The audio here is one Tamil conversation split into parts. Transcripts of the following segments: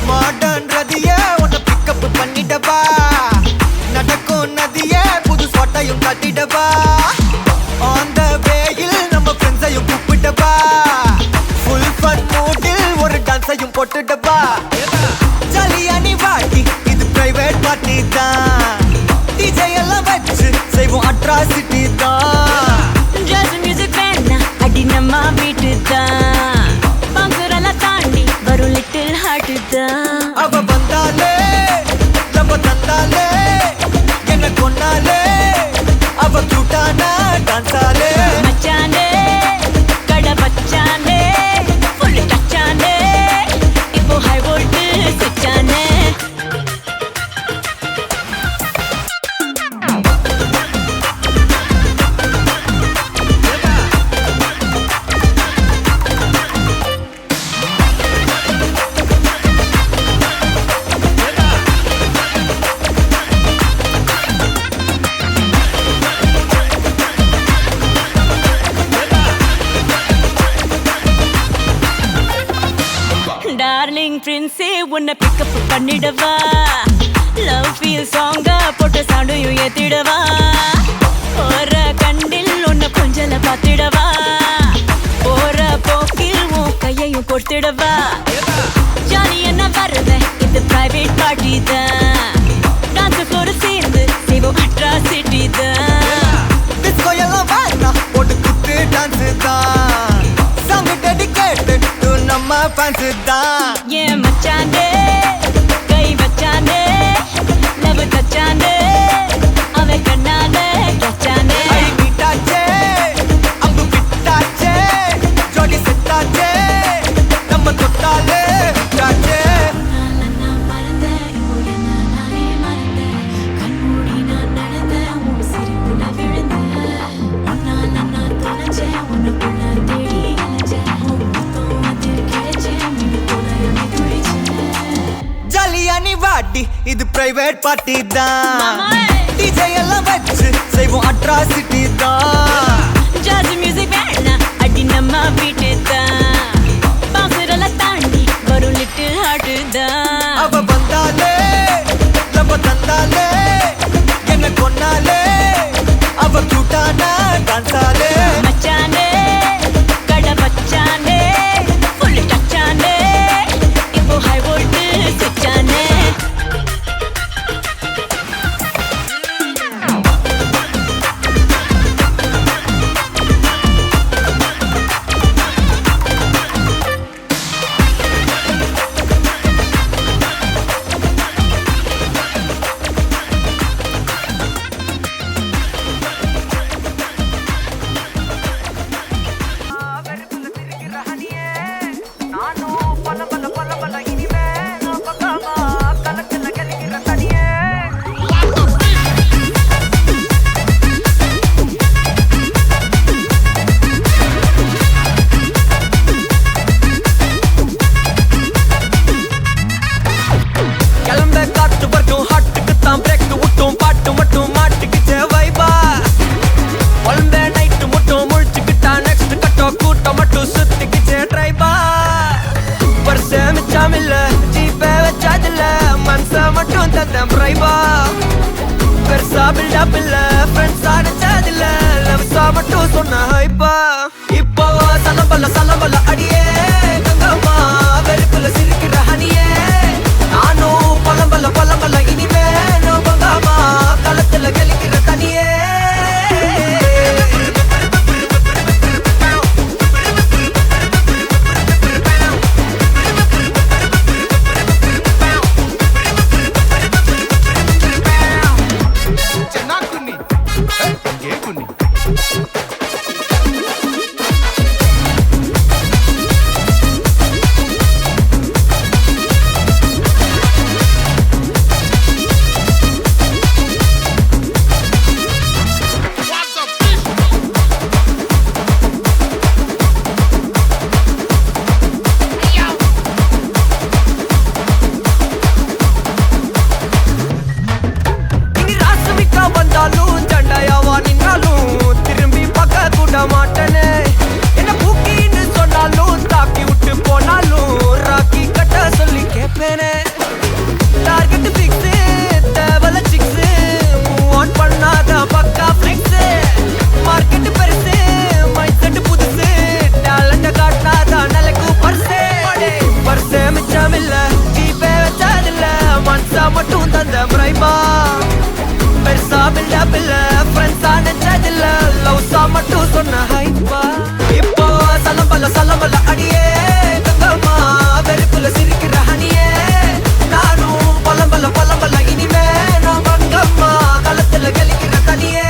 மாடர்ன் ரதிய உன்னை பிக்கப் பண்ணிடவா, நடக்கும் நதிய புது சொட்டையும் கட்டிடவா, ஆன் த வேயில் நம்ம ஃப்ரெண்ட்ஸையும் கூப்பிடவா, ஃபுல் ஃபன் மூடில் ஒரு டான்ஸையும் போட்டுடவா. ஜாலியா நீ வாட்டி, இது பிரைவேட் பார்ட்டி தான், டிஜே எல்லாம் வச்சு செய்வோம் அட்ராசிட்டி தான். ஜாஸ் மியூசிக் வேணா அடி நம்ம வீட்டு தான், பங்குரெல்லாம் தாண்டி வரும் லிட்டில் ஹார்ட் தான். அவ வந்தாலே நம்ம தந்தாலே என்ன கொண்டாலே, அவ கியூட்டானா டான்ஸாலே. மச்சானே கடை வச்சானே ஃபுல் டச்சானே, இப்போ ஹை வோல்ட் சுச்சானே. டார்லிங் பிரின்ஸே உன்னை பிக்கப் பண்ணிடவா, லவ் ஃபீல் சாங்கா போட்டு சவுண்டையும் ஏத்திடவா, போற கண்டில் உன்னை கொஞ்சல பார்த்திடவா, போற போக்கில் உன் கையையும் கொடுத்திடவா. ஜாலி என்ன வருவேன் இது பிரைவேட் பார்ட்டி தான், டான்ஸ் ஃப்ளோர் சேர்ந்து செய்வோம் அட்ராசிட்டி தான். டிஸ்கோ எல்லாம் வேணா போட்டு குத்து டான்ஸ் தான், சாங் டெடிகேட்டட் டு நம்ம ஃபேன்ஸ் தான். ஏன் மச்சானே கை வச்சானே லவ் தச்சானே, அவன் கண்ணால கச்சானே. ஐ மீட்டாச்சே அம்பு விட்டாச்சே, ஜோடி செட்டாச்சே நம்ம தொட்டாலே விட்டாச்சே. ஜாலியா நீ வாட்டி, இது பிரைவேட் பார்ட்டி தான், டிஜே எல்லாம் வச்சு செய்வோம் அட்ராசிட்டி தான். ஜாஸ் மியூசிக் வேணா அடி நம்ம வீட்டு தான், பங்குரெல்லாம் தாண்டி வரும் லிட்டில் ஹார்ட் தான். அவ வந்தாலே நம்ம தந்தாலே என்ன கொண்டாலே, அவ கியூட்டானா டான்ஸாலே. மச்சானே கடை வச்சானே ஃபுல் டச்சானே, இப்போ ஹை வோல்ட் சுச்சானே. கிளம்ப காத்து வரைக்கும் ஹாட்டுக்கு தான் பிரேக் விட்டும், பாட்டு மட்டும் மாட்டுக்குச்சே வைபா, குழந்த நைட்டு மட்டும் முழிச்சுக்கிட்டா நெக்ஸ்ட் கட்டோ கூட்டம் மட்டும் சுத்திக்குச்சே ட்ரைபா. பர்ச மிச்சாமில்ல ஜீப்பே வச்சாதில்ல, மனச மட்டும் தந்தேன் பிரைபா, பெருசா பில்டப் இல்ல ஃப்ரெண்ட்ஸ் அடிச்சாதில்ல, லவ்ஸா மட்டும் சொன்ன ஹைப்பா. இப்போ சலம்பல அடியே கங்கம்மா, வெறுப்புல சிரிக்கிற ஹனியே, நானும் பழம்பல இனிமே நோபங்காமா, களத்துல கெலிக்கிற தனியே. சொன்ன ஹைப்பா இப்போ சலம்பல அடியே கங்கம்மா வெறுப்புல சிரிக்கிற ஹனியே நானும் பலம்பல இனிமே நான் மங்கம்மா களத்துல கெலிக்கிற தனியே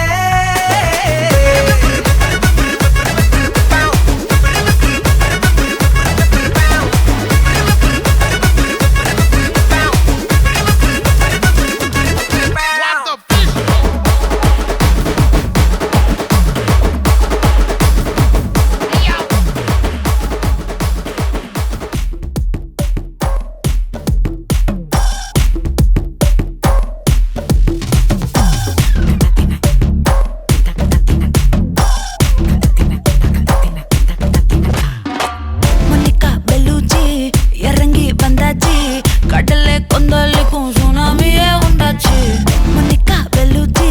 மன்னிக்கா பெல்லூச்சி இறங்கி வந்தாச்சு கடல்ல கொந்தளிக்கும் சுனாமியே உண்டாச்சு மன்னிக்கா பெல்லூச்சி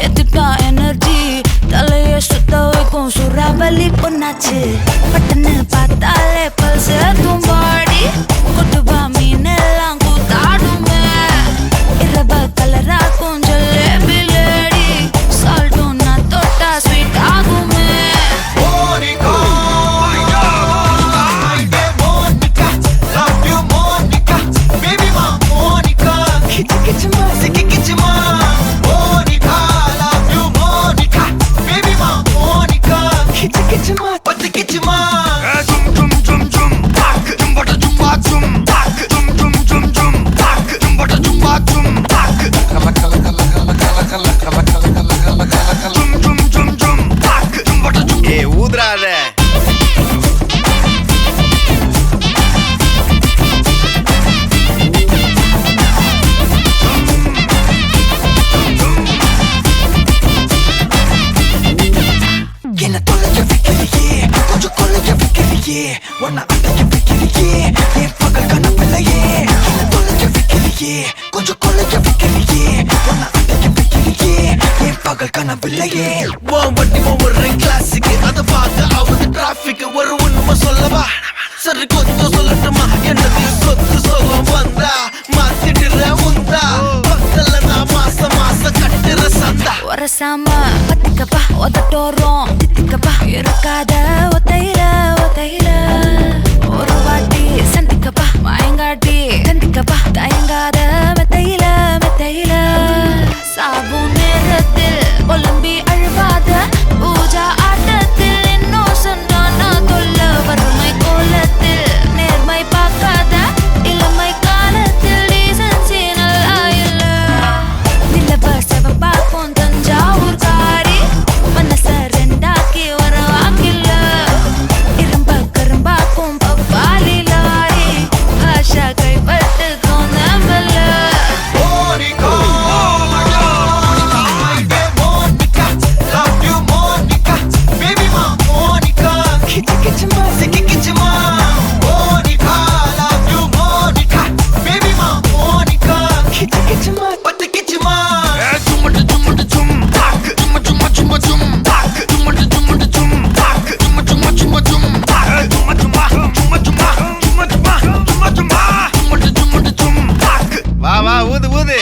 எதிர்த்தா எனர்ஜி தலைய சுத்த வைக்கும் சூறாவளி பொண்ணாச்சு பட்டன்னு பார்த்தாலே பல்ஸ் தும்பாடி கொட்டுபா மீனெல்லாம் கூத்தாடுமே இரவ கலராக்கும் ஜல்லேபி லேடி சால்ட்டும் நான் தொட்டா ஸ்வீட் ஆகுமே Monica, Monica, love you Monica, baby ma Monica, kichima, Monica, love you Monica, baby ma Monica, kichima, kichima. Zum tak, zum bata zum ba zum tak, zum tak, zum bata zum ba zum tak. Kala tak, zum bata zum. ஏ ஊதுறாத என்ன தொலைய வைக்கிறியே கொஞ்சம் கொள்ளைய வைக்கிறியே உன்னை அடைய வைக்கிறியே என் பகல் கனப்பில்லையே என்ன தொலைய வைக்கிறியே கொஞ்சம் கொள்ளைய வைக்கிறியே உன்னை அடைய வைக்கிறியே என் பகல் கனப்பில்லையே வண்டி ஒவ்வொரு கிளாஸுக்கு அதை பார்த்து ஆகுது டிராபிக் ஒரு உண்மை சொல்லவா சரி கொஞ்சம் சொல்லட்டுமா என்னது சொத்து சொல்லம் வந்தா மாத்திடுற உந்தா பக்கத்துல நான் மாசம் கட்டுற சந்தா ஒரசாம பத்துக்கப்பா ஒதட்டோரம் தித்திக்கப்பா இருக்காத ஒத்தையில ஒரு வாட்டி சந்திக்கப்பா மாயங்காட்டி சந்திக்கப்பா தயங்காத மெத்தையில சாபு நேரத்தில் ஒலம்பி அழுவாத பூஜா ஆட்டத்தில் இன்னும் சொன்னானா தொல்ல வறுமை கோலத்தில் நேர்மை பார்க்காத இளமை காலத்தில் டீசன்சி நல்லா இல்ல நிலவ செவப்பாக்கும் தஞ்சாவூர் காரி மனச ரெண்டாக்கி வர வாக்கில்ல இரும்ப கரும்பாக்கும் பப்பாலி லாரி பாஷா கைப்பட்டுக்கும் நம்பல Monica, Monica, love you Monica, baby ma Monica, kichima, Monica, love you Monica, baby ma Monica, kichima, kichima. Zum tak, zum tak, வா வா ஊது ஊது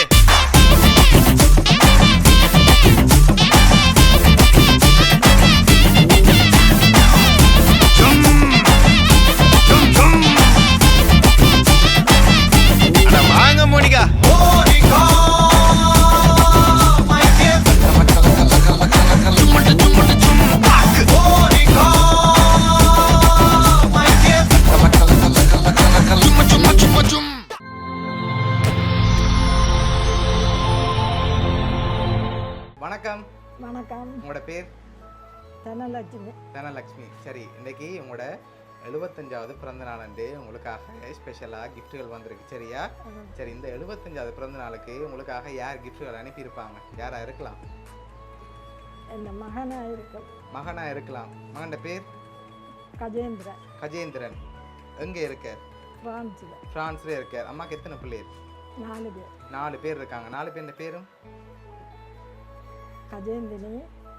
அட வாங்க Monica Monica, my dear. Monica, my dear. வணக்கம் வணக்கம், உங்களோட பேர் தனலட்சுமி. தனலக்ஷ்மி. சரி, இன்னைக்கு உங்களோட 75வது பிறந்த நாள் அன்று உங்களுக்காக ஸ்பெஷலாக கிஃப்ட்டுகள் வந்திருக்கு. சரியா? சரி, இந்த 75வது பிறந்த நாளுக்கு உங்களுக்காக யார் கிஃப்ட்டுகள் அனுப்பியிருப்பாங்க? யாரா இருக்கலாம்? என் மகனாக இருக்கும் மகனா இருக்கலாம். மகன் பேர் கஜேந்திரன், கஜேந்திரன். எங்கே இருக்கார்? பிரான்ஸில். பிரான்ஸ்ல இருக்கார். அம்மாக்கு எத்தனை பிள்ளைகள்? 4 பேர். 4 பேர் இருக்காங்க. 4 பேர் பேரும் கஜேந்தினி,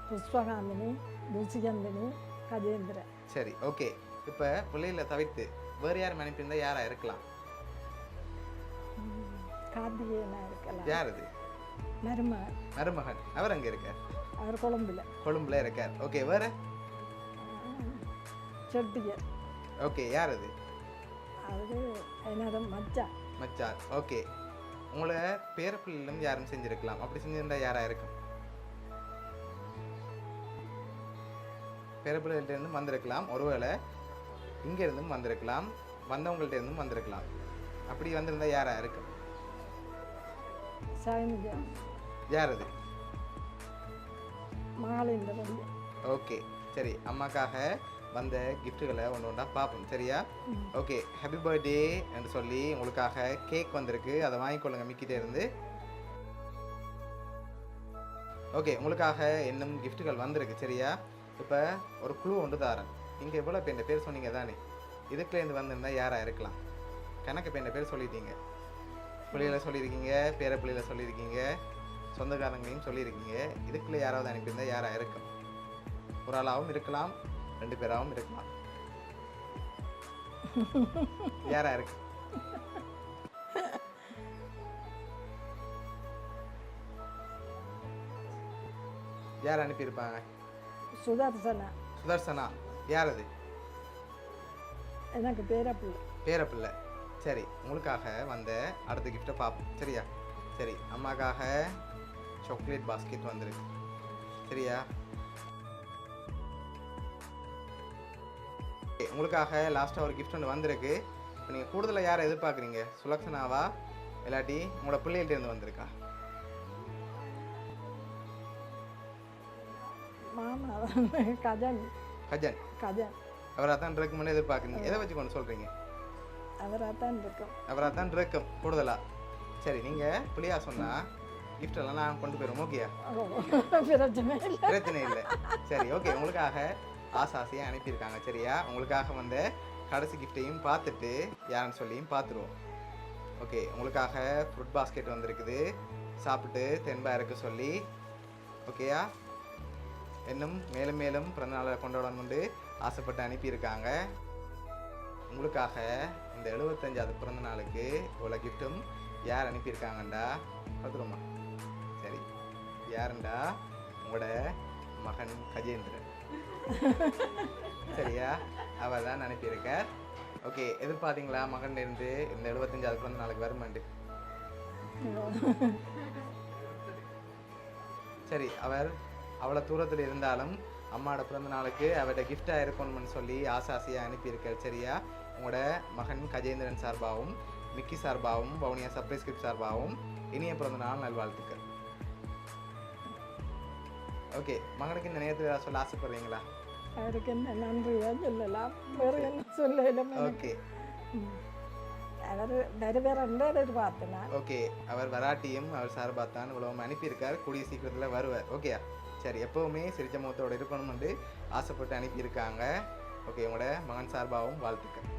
புஷ்பகாந்தினி, துசிகந்தினி, கஜேந்திரன். சரி, ஓகே. இப்போ பிள்ளைகளை தவிர்த்து வேறு யார் அனுப்பியிருந்தா யாரா இருக்கலாம்? கார்த்திகேயனா இருக்கலாம். யார் அது? மருமகன். மருமகன். அவர் அங்கே இருக்கார்? அவர் கொழும்புல. கொழும்புல இருக்கார். ஓகே, வேற செட்டியர். ஓகே, யார் அது? அது என்னோட மச்சான். மச்சான். ஓகே, உங்களை பேரப்பிள்ளையிலும் யாரும் செஞ்சிருக்கலாம். அப்படி செஞ்சிருந்தா யாரா இருக்கும்? பேரப்பிள்ளைகிட்ட இருந்தும் வந்திருக்கலாம், ஒருவேளை இங்க இருந்தும் வந்திருக்கலாம், வந்தவங்கள்ட்ட இருந்தும் வந்திருக்கலாம். அப்படி வந்திருந்தா யாரா இருக்கும்? சைனிஜா. யார் அது? மாலிந்த வண்டி. ஓகே, சரி, அம்மாக்காக வந்த கிஃப்ட்டுகளை ஒன்று ஒன்றா பார்ப்போம், சரியா? ஓகே, ஹாப்பி பர்த்டே என்று சொல்லி உங்களுக்காக கேக் வந்திருக்கு, அதை வாங்கிக்கொள்ளுங்க மிக்கிட்டே இருந்து. ஓகே, உங்களுக்காக இன்னும் கிஃப்ட்டுகள் வந்திருக்கு, சரியா? இப்போ ஒரு குழு ஒன்று தாரேன். நீங்கள் எவ்வளோ பேர் பேர் சொன்னீங்க தானே, இதுக்குலேருந்து வந்திருந்தால் யாராக இருக்கலாம்? கணக்கு பேர் பேர் சொல்லிட்டீங்க, பிள்ளைகளை சொல்லியிருக்கீங்க, பேர பிள்ளைகளை சொல்லியிருக்கீங்க, சொந்தக்காரங்களையும் சொல்லியிருக்கீங்க. இதுக்குள்ளே யாராவது அனுப்பியிருந்தால் யாராக இருக்கும்? ஒரு ஆளாகவும் இருக்கலாம், 2 பேராகவும் இருக்கலாம். யாரா இருக்கு? யார் அனுப்பியிருப்பாங்க? சுதர்சனா. சுதர்சனா. யார் அது? எனக்கு பேரப்பிள்ளை. பேரப்பிள்ளை. சரி, உங்களுக்காக வந்த அடுத்த கிஃப்ட்டை பார்ப்போம், சரியா? சரி, அம்மாக்காக சாக்லேட் பாஸ்கெட் வந்துருக்கு, சரியா? உங்களுக்காக லாஸ்ட்டாக ஒரு கிஃப்ட் ஒன்று வந்திருக்கு. இப்போ நீங்கள் கூடுதலாக யாரை எதிர்பார்க்குறீங்க? சுலக்ஷனாவா இல்லாட்டி உங்களோட பிள்ளைகிட்ட இருந்து வந்திருக்கா? மாமா கஜன். கஜன். கஜன் அவராக தான் இருக்கும்னு எதிர்பார்க்குறீங்க. எதை வச்சு கொண்டு சொல்கிறீங்க? அவராக தான் இருக்கும். அவராக தான் இருக்கும் கூடுதலாக. சரி, நீங்கள் பிள்ளையா சொன்னால் கிஃப்டெல்லாம் நான் கொண்டு போயிடுவோம், ஓகேயா? பிரச்சனை இல்லை. பிரச்சனை இல்லை. சரி, ஓகே, உங்களுக்காக ஆசாசியாக அனுப்பியிருக்காங்க, சரியா? உங்களுக்காக வந்த கடைசி கிஃப்டையும் பார்த்துட்டு யாருன்னு சொல்லியும் பார்த்துருவோம். ஓகே, உங்களுக்காக ஃப்ரூட் பாஸ்கெட் வந்திருக்குது, சாப்பிட்டு தென்பா இருக்க சொல்லி, ஓகேயா? இன்னும் மேலும் மேலும் பிறந்தநாளை கொண்டாடணும்னு ஆசைப்பட்டு அனுப்பியிருக்காங்க. உங்களுக்காக இந்த 75வது பிறந்த நாளுக்கு இவ்வளோ கிஃப்ட்டும் யார் அனுப்பியிருக்காங்கண்டா பார்த்துருமா? சரி, யாருண்டா? உங்களோட மகன் கஜேந்திரன், சரியா? அவர் தான் அனுப்பியிருக்கார். ஓகே, எதிர்பார்த்தீங்களா மகன் இருந்து இந்த 75வது பிறந்த நாளுக்கு வருமாண்டு? சரி, அவர் அவ்வளோ தூரத்தில் இருந்தாலும் அம்மாவோட பிறந்த நாளுக்கு அவர்கிட்ட கிஃப்டாக இருக்கணும்னு சொல்லி ஆசாசியாக அனுப்பியிருக்கார், சரியா? உங்களோட மகன் கஜேந்திரன் சார்பாகவும் மிக்கி சார்பாகவும் வவுனியா சர்ப்ரைஸ் கிஃப்ட் சார்பாகவும் இனிய பிறந்த நாள் நல்வாழ்த்துக்கள். ஓகே, மகனுக்கு இந்த நேரத்தில் சொல்ல ஆசைப்படுறீங்களா? அவருக்கு என்ன நன்றியாக சொல்லலாம், வேறு என்ன சொல்லலாம். ஓகே, அவர் வருவார் எதிர்பார்த்தனா. ஓகே, அவர் வராட்டியும் அவர் சார்பாத்தான் இவ்வளவு அனுப்பியிருக்கார், கூடிய சீக்கிரத்தில் வருவார், ஓகே? சரி, எப்போவுமே சிரிச்ச முகத்தோடு இருக்கணும்னு ஆசைப்பட்டு அனுப்பியிருக்காங்க. ஓகே, உங்களோட மகன் சார்பாகவும் வாழ்த்துக்கள்.